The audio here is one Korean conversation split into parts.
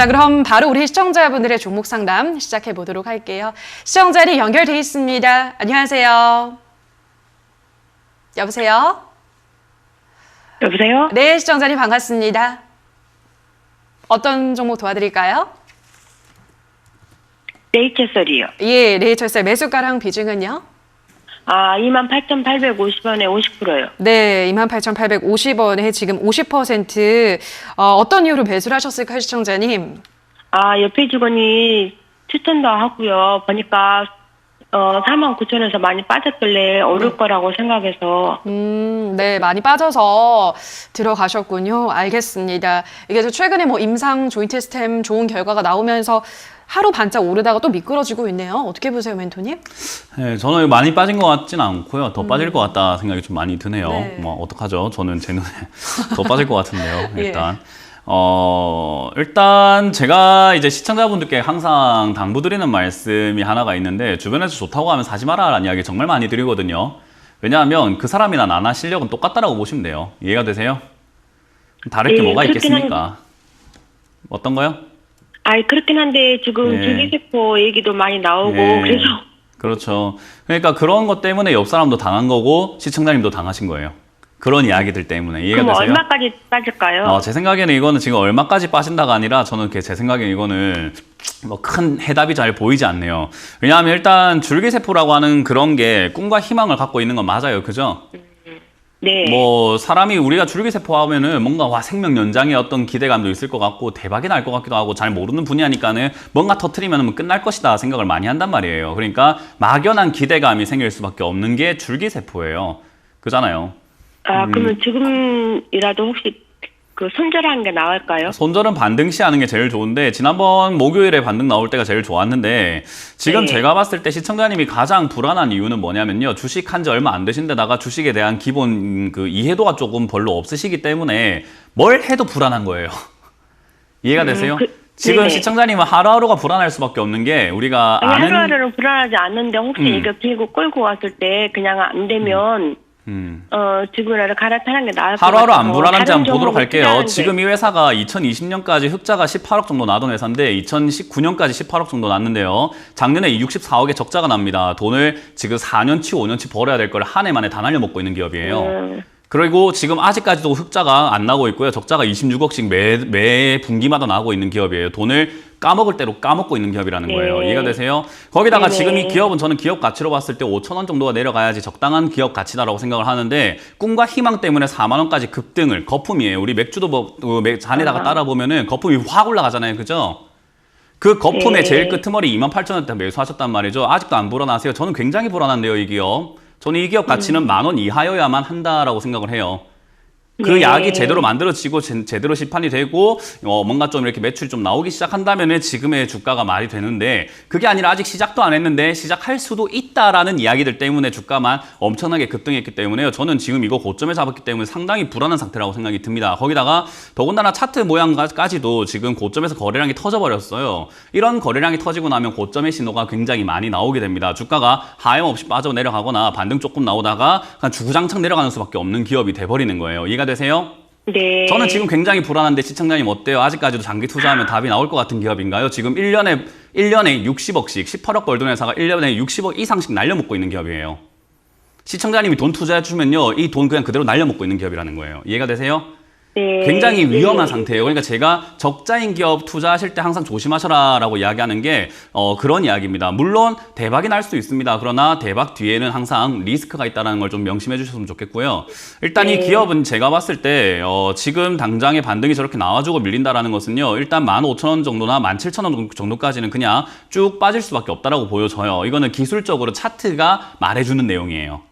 자, 그럼 바로 우리 시청자분들의 종목 상담 시작해 보도록 할게요. 시청자님 연결돼 있습니다. 안녕하세요. 여보세요? 여보세요? 네, 시청자님 반갑습니다. 어떤 종목 도와드릴까요? 네이처셀이요. 예, 네이처셀 매수가랑 비중은요? 28,850원에 50%요. 네, 28,850원에 지금 50%, 어떤 이유로 매수를 하셨을까요, 시청자님? 옆에 직원이 추천도 하고요. 보니까 49,000원에서 많이 빠졌길래 오를 거라고 생각해서. 네, 많이 빠져서 들어가셨군요. 알겠습니다. 이게 최근에 뭐 임상 조인트 스템 좋은 결과가 나오면서 하루 반짝 오르다가 또 미끄러지고 있네요. 어떻게 보세요, 멘토님? 네, 저는 많이 빠진 것 같지는 않고요. 더 빠질 것 같다 생각이 좀 많이 드네요. 네. 뭐 어떡하죠? 저는 제 눈에 더 빠질 것 같은데요. 일단. 예. 일단 제가 이제 시청자분들께 항상 당부드리는 말씀이 하나가 있는데, 주변에서 좋다고 하면 사지 마라라는 이야기 정말 많이 드리거든요. 왜냐하면 그 사람이나 나나 실력은 똑같다라고 보시면 돼요. 이해가 되세요? 다를 게 뭐가 있겠습니까? 어떤 거요? 그렇긴 한데 지금 예. 줄기세포 얘기도 많이 나오고 예. 그래서. 그렇죠. 그러니까 그런 것 때문에 옆 사람도 당한 거고 시청자님도 당하신 거예요. 그런 이야기들 때문에. 이해가 그럼 되세요? 얼마까지 빠질까요? 제 생각에는 이거는 지금 얼마까지 빠진다가 아니라, 저는 제 생각에는 이거는 뭐 큰 해답이 잘 보이지 않네요. 왜냐하면 일단 줄기세포라고 하는 그런 게 꿈과 희망을 갖고 있는 건 맞아요. 그죠? 네. 뭐 사람이, 우리가 줄기세포 하면은 뭔가 생명 연장의 어떤 기대감도 있을 것 같고 대박이 날 것 같기도 하고, 잘 모르는 분야니까는 뭔가 터트리면 끝날 것이다 생각을 많이 한단 말이에요. 그러니까 막연한 기대감이 생길 수밖에 없는 게 줄기세포예요. 그잖아요. 그러면 지금이라도 혹시 그 손절하는 게 나을까요? 손절은 반등시 하는 게 제일 좋은데, 지난번 목요일에 반등 나올 때가 제일 좋았는데, 지금 네. 제가 봤을 때 시청자님이 가장 불안한 이유는 뭐냐면요, 주식한 지 얼마 안 되신 데다가 주식에 대한 기본 그 이해도가 조금 별로 없으시기 때문에 뭘 해도 불안한 거예요. 이해가 되세요? 지금 네네. 시청자님은 하루하루가 불안할 수밖에 없는 게, 우리가 아는 하루하루는 불안하지 않는데 혹시 이거 길고 끌고 왔을 때 그냥 안 되면 지금이라도 갈아타는 게 나을 것 같아서. 하루하루 안 불안한지 한번 보도록 종목을 할게요. 투자하는데. 지금 이 회사가 2020년까지 흑자가 18억 정도 나던 회사인데 2019년까지 18억 정도 났는데요. 작년에 64억의 적자가 납니다. 돈을 지금 4년치, 5년치 벌어야 될 걸 한 해 만에 다 날려먹고 있는 기업이에요. 그리고 지금 아직까지도 흑자가 안 나고 있고요. 적자가 26억씩 매 분기마다 나고 있는 기업이에요. 돈을 까먹을 대로 까먹고 있는 기업이라는 거예요. 네. 이해가 되세요? 거기다가 네네. 지금 이 기업은, 저는 기업 가치로 봤을 때 5천 원 정도가 내려가야지 적당한 기업 가치다라고 생각을 하는데, 꿈과 희망 때문에 4만 원까지 급등을, 거품이에요. 우리 맥주도 잔에다가 따라 보면은 거품이 확 올라가잖아요. 그죠? 그 거품의 네. 제일 끄트머리 28,000원대 매수하셨단 말이죠. 아직도 안 불안하세요? 저는 굉장히 불안한데요, 이 기업. 저는 이 기업 가치는 10,000원 이하여야만 한다라고 생각을 해요. 그 네. 약이 제대로 만들어지고 제대로 시판이 되고 뭔가 좀 이렇게 매출이 좀 나오기 시작한다면은 지금의 주가가 말이 되는데, 그게 아니라 아직 시작도 안 했는데 시작할 수도 있다라는 이야기들 때문에 주가만 엄청나게 급등했기 때문에요. 저는 지금 이거 고점에 잡았기 때문에 상당히 불안한 상태라고 생각이 듭니다. 거기다가 더군다나 차트 모양까지도 지금 고점에서 거래량이 터져버렸어요. 이런 거래량이 터지고 나면 고점의 신호가 굉장히 많이 나오게 됩니다. 주가가 하염없이 빠져내려가거나 반등 조금 나오다가 그냥 주구장창 내려가는 수밖에 없는 기업이 돼버리는 거예요. 이해가 되세요? 네. 저는 지금 굉장히 불안한데 시청자님 어때요? 아직까지도 장기 투자하면 답이 나올 것 같은 기업인가요? 지금 1년에 60억씩 18억 벌던 회사가 1년에 60억 이상씩 날려먹고 있는 기업이에요. 시청자님이 돈 투자해 주면요, 이 돈 그냥 그대로 날려먹고 있는 기업이라는 거예요. 이해가 되세요? 네. 굉장히 위험한 상태예요. 그러니까 제가 적자인 기업 투자하실 때 항상 조심하셔라라고 이야기하는 게 그런 이야기입니다. 물론 대박이 날 수도 있습니다. 그러나 대박 뒤에는 항상 리스크가 있다는 걸 좀 명심해 주셨으면 좋겠고요. 일단 이 기업은 제가 봤을 때 지금 당장에 반등이 저렇게 나와주고 밀린다라는 것은요, 일단 15,000원 정도나 17,000원 정도까지는 그냥 쭉 빠질 수밖에 없다라고 보여져요. 이거는 기술적으로 차트가 말해주는 내용이에요.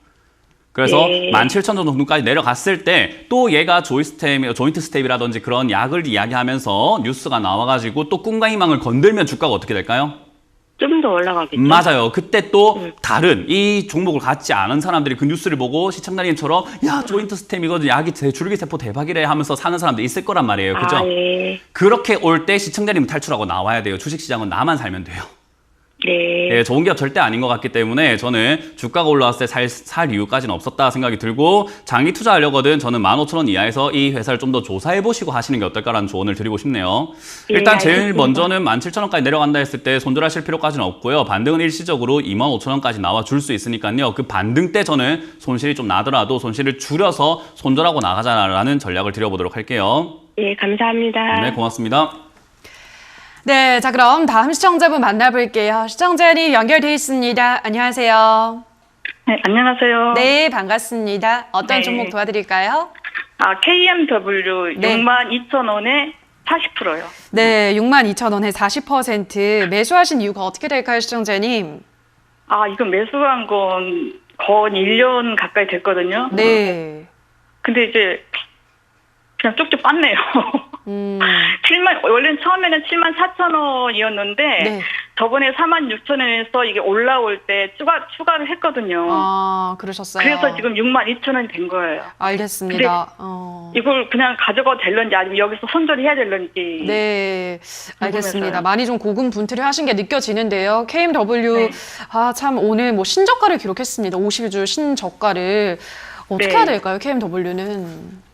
그래서 네. 17,000원 정도까지 내려갔을 때 또 얘가 조인트 스텝이라든지 그런 약을 이야기하면서 뉴스가 나와가지고 또 꿈과 희망을 건들면 주가가 어떻게 될까요? 좀 더 올라가겠죠. 맞아요. 그때 또 다른 이 종목을 갖지 않은 사람들이 그 뉴스를 보고 시청자님처럼 야, 조인트 스템이거든, 약이 줄기세포 대박이래 하면서 사는 사람도 있을 거란 말이에요. 그죠? 예. 그렇게 올 때 시청자님 탈출하고 나와야 돼요. 주식시장은 나만 살면 돼요. 네. 예, 좋은 기업 절대 아닌 것 같기 때문에 저는 주가가 올라왔을 때 살 이유까지는 없었다 생각이 들고 장기 투자하려거든 저는 15,000원 이하에서 이 회사를 좀 더 조사해 보시고 하시는 게 어떨까라는 조언을 드리고 싶네요. 일단 제일 알겠습니다. 먼저는 17,000원까지 내려간다 했을 때 손절하실 필요까지는 없고요. 반등은 일시적으로 25,000원까지 나와 줄 수 있으니까요. 그 반등 때 저는 손실이 좀 나더라도 손실을 줄여서 손절하고 나가자라는 전략을 드려보도록 할게요. 예, 감사합니다. 네, 고맙습니다. 네, 자 그럼 다음 시청자분 만나볼게요. 시청자님 연결돼 있습니다. 안녕하세요. 네, 안녕하세요. 네, 반갑습니다. 어떤 네. 종목 도와드릴까요? KMW 네. 62,000원에 40%요. 네, 62,000원에 40% 매수하신 이유가 어떻게 될까요, 시청자님? 이거 매수한 건 거의 1년 가까이 됐거든요. 네. 근데 이제 그냥 쪽쪽 빻네요. 음, 원래는 처음에는 74,000원이었는데 네. 저번에 46,000원에서 이게 올라올 때 추가를 했거든요. 그러셨어요. 그래서 지금 62,000원이 된 거예요. 알겠습니다. 이걸 그냥 가져가도 될런지 아니면 여기서 손절해야 될런지. 네, 알겠습니다. 궁금해서요. 많이 좀 고군분투를 하신 게 느껴지는데요. KMW, 네. 참 오늘 뭐 신저가를 기록했습니다. 50주 신저가를. 어떻게 네. 해야 될까요, KMW는?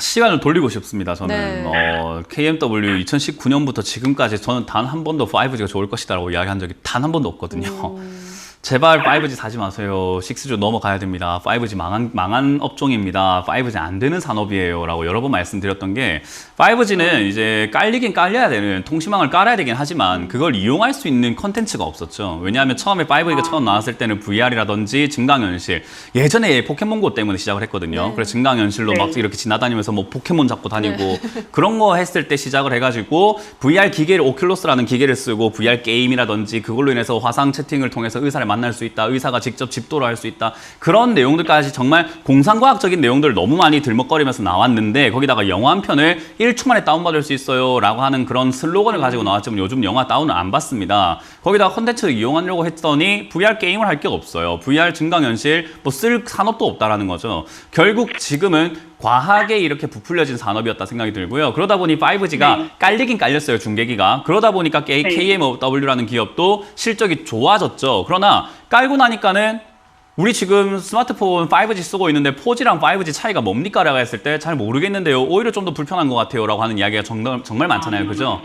시간을 돌리고 싶습니다. 저는 네. KMW 2019년부터 지금까지 저는 단 한 번도 5G가 좋을 것이다라고 이야기한 적이 단 한 번도 없거든요. 제발 5G 사지 마세요. 6G 넘어가야 됩니다. 5G 망한 업종입니다. 5G 안 되는 산업이에요. 라고 여러 번 말씀드렸던 게 5G는 이제 깔리긴 깔려야 되는 통신망을 깔아야 되긴 하지만 그걸 이용할 수 있는 컨텐츠가 없었죠. 왜냐하면 처음에 5G가 처음 나왔을 때는 VR이라든지 증강현실 예전에 포켓몬고 때문에 시작을 했거든요. 그래서 증강현실로 네. 막 이렇게 지나다니면서 뭐 포켓몬 잡고 다니고 그런 거 했을 때 시작을 해가지고 VR 기계를 오큘러스라는 기계를 쓰고 VR 게임이라든지 그걸로 인해서 화상 채팅을 통해서 의사를 만날 수 있다. 의사가 직접 집도를 할 수 있다. 그런 내용들까지 정말 공상과학적인 내용들을 너무 많이 들먹거리면서 나왔는데 거기다가 영화 한 편을 1초 만에 다운받을 수 있어요. 라고 하는 그런 슬로건을 가지고 나왔지만 요즘 영화 다운을 안 받습니다. 거기다가 콘텐츠를 이용하려고 했더니 VR 게임을 할 게 없어요. VR 증강현실 뭐 쓸 산업도 없다라는 거죠. 결국 지금은 과하게 이렇게 부풀려진 산업이었다 생각이 들고요. 그러다 보니 5G가 네. 깔리긴 깔렸어요, 중계기가. 그러다 보니까 KMW라는 기업도 실적이 좋아졌죠. 그러나 깔고 나니까는 우리 지금 스마트폰 5G 쓰고 있는데 4G랑 5G 차이가 뭡니까? 라고 했을 때 잘 모르겠는데요. 오히려 좀 더 불편한 것 같아요. 라고 하는 이야기가 정말 많잖아요. 그죠?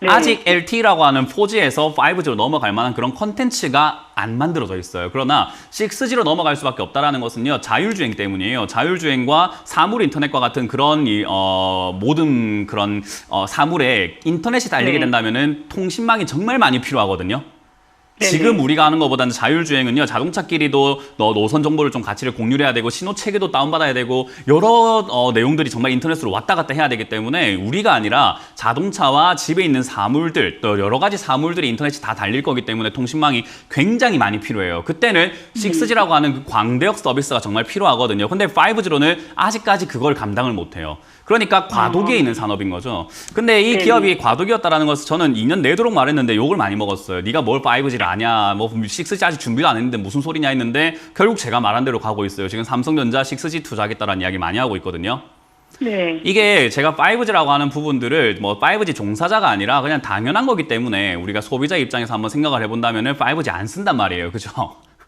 네. 아직 LTE라고 하는 4G에서 5G로 넘어갈 만한 그런 컨텐츠가 안 만들어져 있어요. 그러나 6G로 넘어갈 수밖에 없다는 것은요. 자율주행 때문이에요. 자율주행과 사물 인터넷과 같은 그런 모든 그런 사물에 인터넷이 달리게 네. 된다면은 통신망이 정말 많이 필요하거든요. 네네. 지금 우리가 하는 것보다는 자율주행은요, 자동차끼리도 노선 정보를 좀 가치를 공유를 해야 되고, 신호 체계도 다운받아야 되고, 여러 내용들이 정말 인터넷으로 왔다 갔다 해야 되기 때문에 우리가 아니라 자동차와 집에 있는 사물들, 또 여러 가지 사물들이 인터넷이 다 달릴 거기 때문에 통신망이 굉장히 많이 필요해요. 그때는 6G라고 하는 그 광대역 서비스가 정말 필요하거든요. 근데 5G로는 아직까지 그걸 감당을 못해요. 그러니까 과도기에 있는 산업인 거죠. 근데 이 네네. 기업이 과도기였다라는 것을 저는 2년 내도록 말했는데 욕을 많이 먹었어요. 네가 뭘 5G를 아냐, 뭐 6G 아직 준비도 안 했는데 무슨 소리냐 했는데 결국 제가 말한 대로 가고 있어요. 지금 삼성전자 6G 투자하겠다라는 이야기 많이 하고 있거든요. 네. 이게 제가 5G라고 하는 부분들을 뭐 5G 종사자가 아니라 그냥 당연한 거기 때문에 우리가 소비자 입장에서 한번 생각을 해본다면은 5G 안 쓴단 말이에요. 그죠?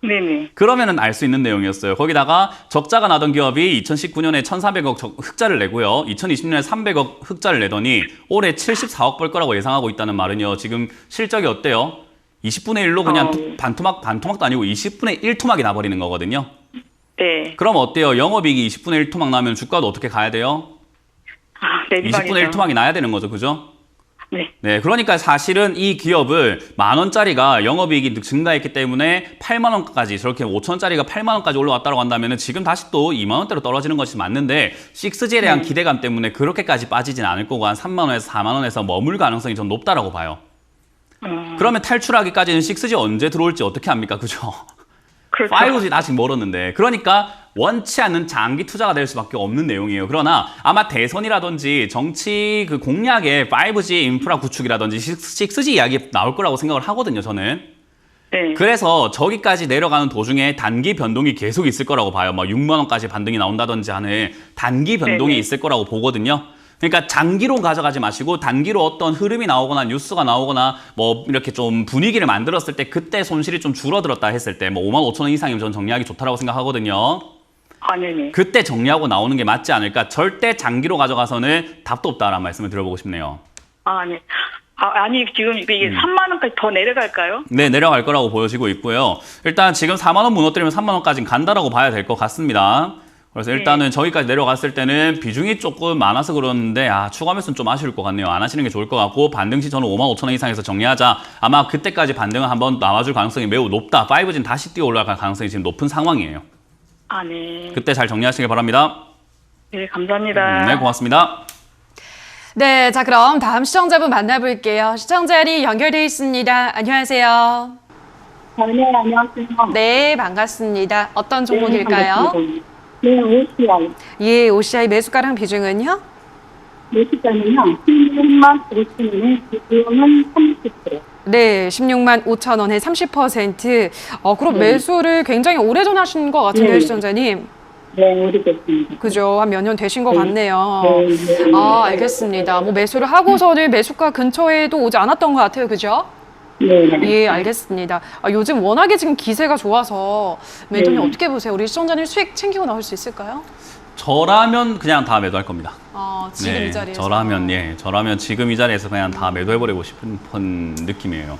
네네. 그러면은 알 수 있는 내용이었어요. 거기다가 적자가 나던 기업이 2019년에 1,400억 흑자를 내고요. 2020년에 300억 흑자를 내더니 올해 74억 벌 거라고 예상하고 있다는 말은요. 지금 실적이 어때요? 20분의 1로 그냥 반토막도 아니고 20분의 1 토막이 나버리는 거거든요. 네. 그럼 어때요? 영업이익이 20분의 1 토막 나면 주가도 어떻게 가야 돼요? 네. 20분의 1 토막이 나야 되는 거죠. 그죠? 네. 네, 그러니까 사실은 이 기업을 10,000원짜리가 영업이익이 증가했기 때문에 80,000원까지 저렇게 5,000원짜리가 80,000원까지 올라왔다고 한다면 지금 다시 또 20,000원대로 떨어지는 것이 맞는데 6G에 대한 기대감 때문에 그렇게까지 빠지진 않을 거고 한 30,000원에서 40,000원에서 머물 가능성이 좀 높다라고 봐요. 그러면 탈출하기까지는 6G 언제 들어올지 어떻게 합니까? 그죠? 그렇죠. 5G는 아직 멀었는데 그러니까 원치 않는 장기 투자가 될 수밖에 없는 내용이에요. 그러나 아마 대선이라든지 정치 그 공약에 5G 인프라 구축이라든지 6G 이야기 나올 거라고 생각을 하거든요. 저는. 네. 그래서 저기까지 내려가는 도중에 단기 변동이 계속 있을 거라고 봐요. 뭐 6만 원까지 반등이 나온다든지 하는 단기 변동이 네네. 있을 거라고 보거든요. 그러니까 장기로 가져가지 마시고 단기로 어떤 흐름이 나오거나 뉴스가 나오거나 뭐 이렇게 좀 분위기를 만들었을 때 그때 손실이 좀 줄어들었다 했을 때 뭐 55,000원 이상이면 저는 정리하기 좋다라고 생각하거든요. 아, 네네. 그때 정리하고 나오는 게 맞지 않을까. 절대 장기로 가져가서는 답도 없다라는 말씀을 드려보고 싶네요. 아, 네. 아니, 지금 이게 3만 원까지 더 내려갈까요? 네, 내려갈 거라고 보여지고 있고요. 일단 지금 4만 원 무너뜨리면 3만 원까지는 간다라고 봐야 될 것 같습니다. 그래서 일단은 저기까지 내려갔을 때는 비중이 조금 많아서 그러는데 추가 매수는 좀 아쉬울 것 같네요. 안 하시는 게 좋을 것 같고 반등 시 저는 55,000원 이상에서 정리하자. 아마 그때까지 반등은 한번 나와줄 가능성이 매우 높다. 5G는 다시 뛰어 올라갈 가능성이 지금 높은 상황이에요. 아, 네. 그때 잘 정리하시길 바랍니다. 네, 감사합니다. 네, 고맙습니다. 네, 자 그럼 다음 시청자분 만나볼게요. 시청자리 연결돼 있습니다. 안녕하세요. 네, 안녕하세요. 네, 반갑습니다. 어떤 종목일까요? 네, OCI. 예, OCI 매수가랑 비중은요? 매수가는요, 16만 5천 원에 비용은 30%. 네, 16만 5천 원에 30%. 그럼 매수를 굉장히 오래전 하신 것 같은데요, 네. 시청자님. 네, 오래됐습니다. 그죠? 한 몇 년 되신 것 같네요. 네. 알겠습니다. 뭐 매수를 하고서는 매수가 근처에도 오지 않았던 것 같아요, 그죠? 네. 예, 알겠습니다. 요즘 워낙에 지금 기세가 좋아서 멘토님 네. 어떻게 보세요? 우리 시청자님 수익 챙기고 나올 수 있을까요? 저라면 그냥 다 매도할 겁니다. 지금 이 자리에서. 저라면 지금 이 자리에서 그냥 다 매도해버리고 싶은 느낌이에요.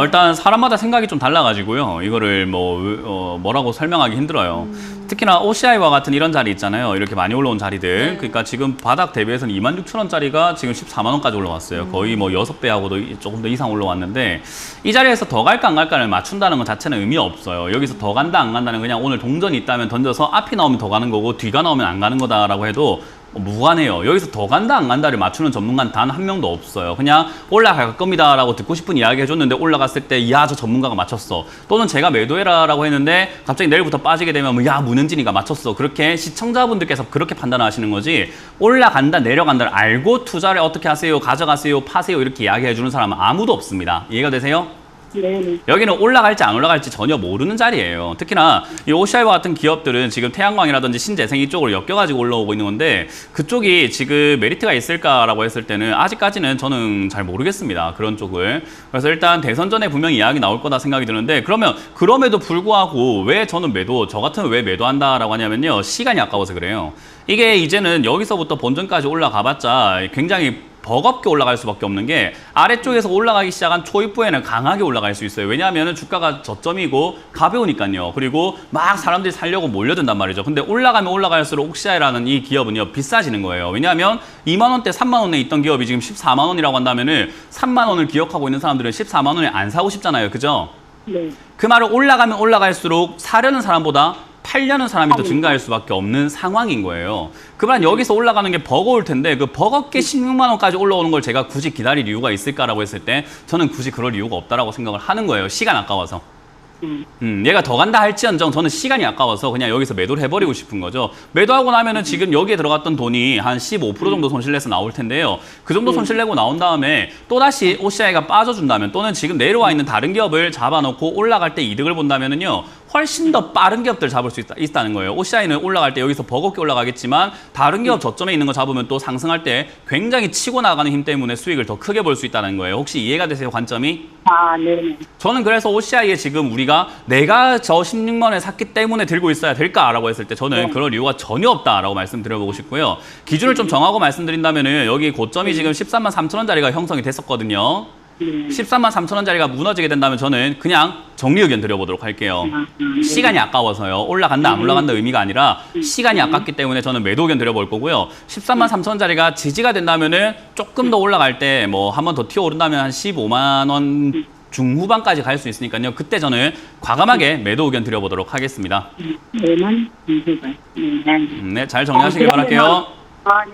일단 사람마다 생각이 좀 달라가지고요. 이거를 뭐라고 설명하기 힘들어요. 특히나 OCI와 같은 이런 자리 있잖아요. 이렇게 많이 올라온 자리들. 네. 그러니까 지금 바닥 대비해서는 26,000원짜리가 지금 14만 원까지 올라왔어요. 거의 뭐 6배하고도 조금 더 이상 올라왔는데 이 자리에서 더 갈까 안 갈까를 맞춘다는 것 자체는 의미 없어요. 여기서 더 간다 안 간다는 그냥 오늘 동전이 있다면 던져서 앞이 나오면 더 가는 거고 뒤가 나오면 안 가는 거다라고 해도 무관해요. 여기서 더 간다 안 간다를 맞추는 전문가는 단 한 명도 없어요. 그냥 올라갈 겁니다 라고 듣고 싶은 이야기 해줬는데 올라갔을 때 야, 저 전문가가 맞췄어. 또는 제가 매도해라 라고 했는데 갑자기 내일부터 빠지게 되면 야, 문은진이가 맞췄어. 그렇게 시청자분들께서 그렇게 판단하시는 거지 올라간다 내려간다를 알고 투자를 어떻게 하세요, 가져가세요, 파세요 이렇게 이야기해 주는 사람은 아무도 없습니다. 이해가 되세요? 네. 여기는 올라갈지 안 올라갈지 전혀 모르는 자리예요. 특히나 이 OCI와 같은 기업들은 지금 태양광이라든지 신재생 이쪽으로 엮여가지고 올라오고 있는 건데 그쪽이 지금 메리트가 있을까라고 했을 때는 아직까지는 저는 잘 모르겠습니다. 그런 쪽을. 그래서 일단 대선 전에 분명히 이야기 나올 거다 생각이 드는데 그러면 그럼에도 불구하고 왜 저는 저 같으면 왜 매도한다라고 하냐면요. 시간이 아까워서 그래요. 이게 이제는 여기서부터 본전까지 올라가봤자 굉장히 버겁게 올라갈 수밖에 없는 게 아래쪽에서 올라가기 시작한 초입부에는 강하게 올라갈 수 있어요. 왜냐하면 주가가 저점이고 가벼우니까요. 그리고 막 사람들이 살려고 몰려든단 말이죠. 근데 올라가면 올라갈수록 OCI라는 이 기업은요 비싸지는 거예요. 왜냐하면 2만 원대 3만 원에 있던 기업이 지금 14만 원이라고 한다면은 3만 원을 기억하고 있는 사람들은 14만 원에 안 사고 싶잖아요. 그죠? 네. 그 말은 올라가면 올라갈수록 사려는 사람보다 팔려는 사람이 더 증가할 수밖에 없는 상황인 거예요. 그만 여기서 올라가는 게 버거울 텐데 그 버겁게 16만 원까지 올라오는 걸 제가 굳이 기다릴 이유가 있을까라고 했을 때 저는 굳이 그럴 이유가 없다라고 생각을 하는 거예요. 시간 아까워서. 얘가 더 간다 할지언정 저는 시간이 아까워서 그냥 여기서 매도를 해버리고 싶은 거죠. 매도하고 나면은 지금 여기에 들어갔던 돈이 한 15% 정도 손실내서 나올 텐데요. 그 정도 손실내고 나온 다음에 또다시 OCI가 빠져준다면 또는 지금 내려와 있는 다른 기업을 잡아놓고 올라갈 때 이득을 본다면은요. 훨씬 더 빠른 기업들 잡을 수 있다는 거예요. OCI는 올라갈 때 여기서 버겁게 올라가겠지만 다른 기업 저점에 있는 거 잡으면 또 상승할 때 굉장히 치고 나가는 힘 때문에 수익을 더 크게 볼 수 있다는 거예요. 혹시 이해가 되세요, 관점이? 네. 저는 그래서 OCI에 지금 우리가 내가 저 16만 원에 샀기 때문에 들고 있어야 될까라고 했을 때 저는 그럴 이유가 전혀 없다라고 말씀드려보고 싶고요. 기준을 좀 정하고 말씀드린다면은 여기 고점이 지금 13만 3천 원짜리가 형성이 됐었거든요. 13만 3천 원짜리가 무너지게 된다면 저는 그냥 정리 의견 드려보도록 할게요. 시간이 아까워서요. 올라간다 안 올라간다 의미가 아니라 시간이 아깝기 때문에 저는 매도 의견 드려볼 거고요. 13만 3천 원짜리가 지지가 된다면은 조금 더 올라갈 때 뭐 한 번 더 튀어오른다면 한 15만 원 중후반까지 갈 수 있으니까요. 그때 저는 과감하게 매도 의견 드려보도록 하겠습니다. 네만 2주간. 네, 잘 정리하시길 바랄게요. 네.